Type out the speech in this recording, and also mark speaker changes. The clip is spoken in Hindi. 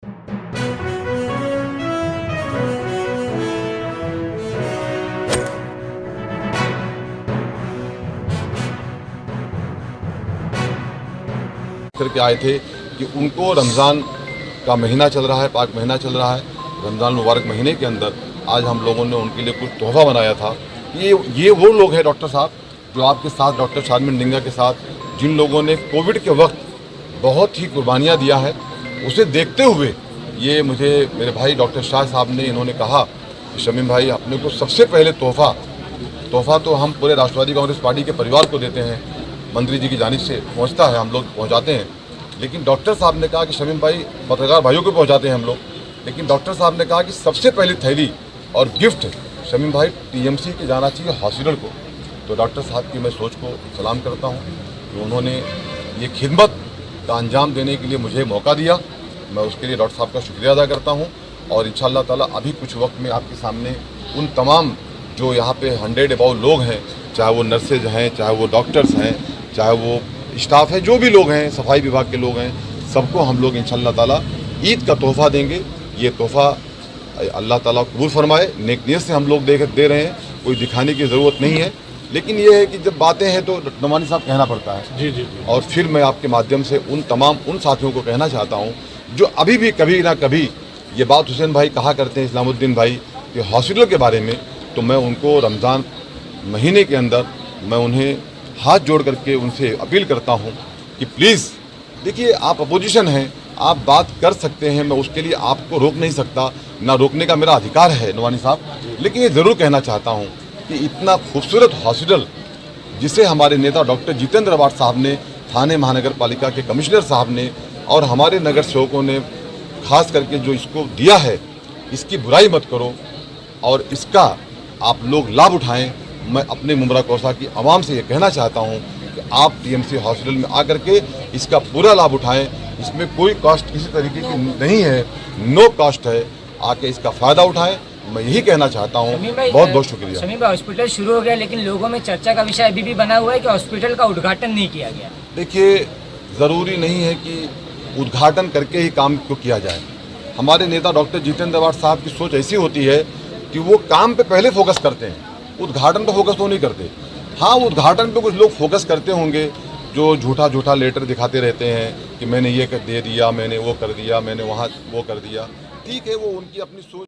Speaker 1: करके आए थे कि उनको रमज़ान का महीना चल रहा है, पाक महीना चल रहा है। रमज़ान मुबारक महीने के अंदर आज हम लोगों ने उनके लिए कुछ तोहफ़ा बनाया था। ये वो लोग हैं डॉक्टर साहब जो आपके साथ, डॉक्टर शारमिन निंगा के साथ, जिन लोगों ने कोविड के वक्त बहुत ही कुर्बानियाँ दिया है, उसे देखते हुए ये मुझे मेरे भाई डॉक्टर शाह साहब ने इन्होंने कहा कि शमीम भाई अपने को सबसे पहले तोहफ़ा तो हम पूरे राष्ट्रवादी कांग्रेस पार्टी के परिवार को देते हैं, मंत्री जी की जानिब से पहुंचता है, हम लोग पहुंचाते हैं। लेकिन डॉक्टर साहब ने कहा कि शमीम भाई, पत्रकार भाइयों को पहुंचाते हैं हम लोग, लेकिन डॉक्टर साहब ने कहा कि सबसे पहली थैली और गिफ्ट शमीम भाई टीएमसी के जाना चाहिए हॉस्पिटल को। तो डॉक्टर साहब की मैं सोच को सलाम करता हूँ कि उन्होंने ये खिदमत का अंजाम देने के लिए मुझे मौका दिया। मैं उसके लिए डॉक्टर साहब का शुक्रिया अदा करता हूँ। और इंशाअल्लाह ताला अभी कुछ वक्त में आपके सामने उन तमाम जो यहाँ पे 100 अबाउ लोग हैं, चाहे वो नर्सेज हैं, चाहे वो डॉक्टर्स हैं, चाहे वो स्टाफ है, जो भी लोग हैं, सफाई विभाग के लोग हैं, सबको हम लोग इंशाअल्लाह ताला ईद का तोहफ़ा देंगे। ये तोहफ़ा अल्लाह ताला कबूल फरमाए। नेक नीयत से हम लोग दे रहे हैं, कोई दिखाने की ज़रूरत नहीं है। लेकिन ये है कि जब बातें हैं तो नवानी साहब कहना पड़ता है। जी। और फिर मैं आपके माध्यम से उन साथियों को कहना चाहता हूँ जो अभी भी कभी ना कभी ये बात हुसैन भाई कहा करते हैं, इस्लामुद्दीन भाई, कि हॉस्पिटल के बारे में, तो मैं उनको रमज़ान महीने के अंदर मैं उन्हें हाथ जोड़ करके उनसे अपील करता हूं कि प्लीज़ देखिए, आप अपोजिशन हैं, आप बात कर सकते हैं, मैं उसके लिए आपको रोक नहीं सकता, ना रोकने का मेरा अधिकार है नवानी साहब। लेकिन ये ज़रूर कहना चाहता हूं कि इतना खूबसूरत हॉस्पिटल जिसे हमारे नेता डॉक्टर जितेंद्र अवाड साहब ने, थाने महानगर पालिका के कमिश्नर साहब ने और हमारे नगर सेवकों ने खास करके जो इसको दिया है, इसकी बुराई मत करो और इसका आप लोग लाभ उठाएं। मैं अपने मुमरा कौसा की आवाम से ये कहना चाहता हूं कि आप टीएमसी हॉस्पिटल में आकर के इसका पूरा लाभ उठाएं। इसमें कोई कॉस्ट किसी तरीके की नहीं है, नो कॉस्ट है, आके इसका फ़ायदा उठाएं। मैं यही कहना चाहता हूं। बहुत बहुत शुक्रिया।
Speaker 2: शमीम भाई, हॉस्पिटल शुरू हो गया, लेकिन लोगों में चर्चा का विषय अभी भी बना हुआ है कि हॉस्पिटल का उद्घाटन नहीं किया गया।
Speaker 1: देखिए, ज़रूरी नहीं है कि उद्घाटन करके ही काम को किया जाए। हमारे नेता डॉक्टर जितेंद्र अवाड साहब की सोच ऐसी होती है कि वो काम पे पहले फोकस करते हैं, उद्घाटन पे फोकस तो नहीं करते। हाँ, उद्घाटन पे कुछ लोग फोकस करते होंगे जो झूठा लेटर दिखाते रहते हैं कि मैंने ये दे दिया, मैंने वो कर दिया, मैंने वहाँ वो कर दिया। ठीक है, वो उनकी अपनी सोच।